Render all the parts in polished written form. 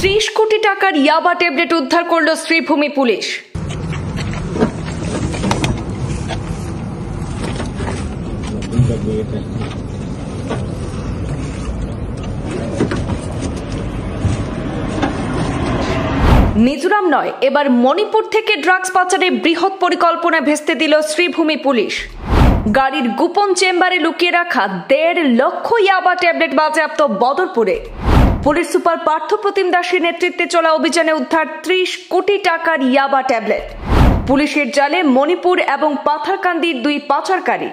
30 কোটি টাকার ইয়াবা ট্যাবলেট উদ্ধার করল শ্রীভূমি পুলিশ। মিজোরাম নয়, এবার মণিপুর থেকে ড্রাগস পাচারের বৃহৎ পরিকল্পনা ভেস্তে দিল শ্রীভূমি পুলিশ। গাড়ির গোপন চেম্বারে লুকিয়ে রাখা 1.5 লক্ষ ইয়াবা ট্যাবলেট বাজেয়াপ্ত বদরপুরে। পুলিশ সুপার পার্থ প্রতিম দাসের নেতৃত্বে চলা অভিযানে উদ্ধার 30 কোটি টাকার ইয়াবা ট্যাবলেট। পুলিশের জালে মণিপুর এবং পাথারকান্দির 2 পাচারকারী।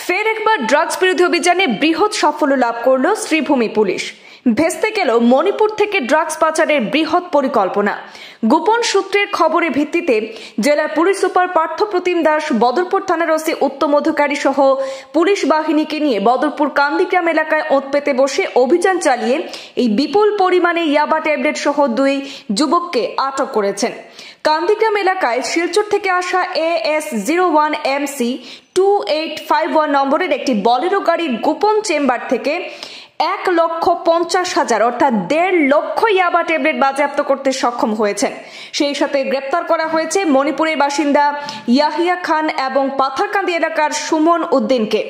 ফের একবার ড্রাগস বিরোধী অভিযানে বৃহৎ সাফল্য লাভ করল শ্রীভূমি পুলিশ। ভেস্তে গেল মণিপুর থেকে ড্রাগস পাচারের বৃহৎ পরিকল্পনা। গোপন সূত্রের খবরের ভিত্তিতে জেলার পুলিশ সুপার পার্থ প্রতিম দাস, বদরপুর থানার ওসি উত্তম অধিকারী সহ পুলিশ বাহিনীকে নিয়ে বদরপুর কান্দিগ্রাম এলাকায় ওঁত পেতে বসে অভিযান চালিয়ে এই বিপুল পরিমাণে ইয়াবা ট্যাবলেট সহ 2 যুবককে আটক করেছেন। কান্দিগ্রাম এলাকায় শিলচর থেকে আসা AS01 MC 2851 নম্বরের একটি বলেরো গাড়ির গোপন চেম্বার থেকে 1,50,000 অর্থাৎ 1.5 লক্ষ ইয়াবা ট্যাবলেট বাজেয়াপ্ত করতে সক্ষম হয়েছেন। সেই সাথে গ্রেপ্তার করা হয়েছে মণিপুরের বাসিন্দা ইয়াহিয়া খান এবং পাথারকান্দি এলাকার সুমন উদ্দিনকে।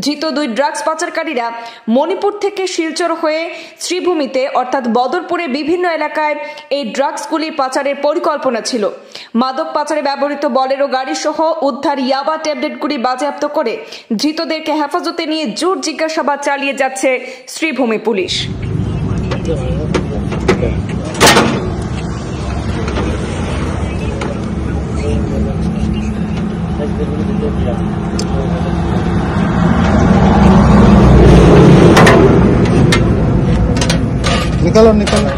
ধৃত 2 ড্রাগস পাচারকারীরা মণিপুর থেকে শিলচর হয়ে শ্রীভূমিতে অর্থাৎ বদরপুরে বিভিন্ন এলাকায় এই ড্রাগসগুলি পাচারের পরিকল্পনা ছিল। মাদক পাচারে ব্যবহৃত বলেরো গাড়ি সহ উদ্ধার ইয়াবা ট্যাবলেটগুলি বাজেয়াপ্ত করে ধৃতদেরকে হেফাজতে নিয়ে জোর জিজ্ঞাসাবাদ চালিয়ে যাচ্ছে শ্রীভূমি পুলিশ। निकालो निकालो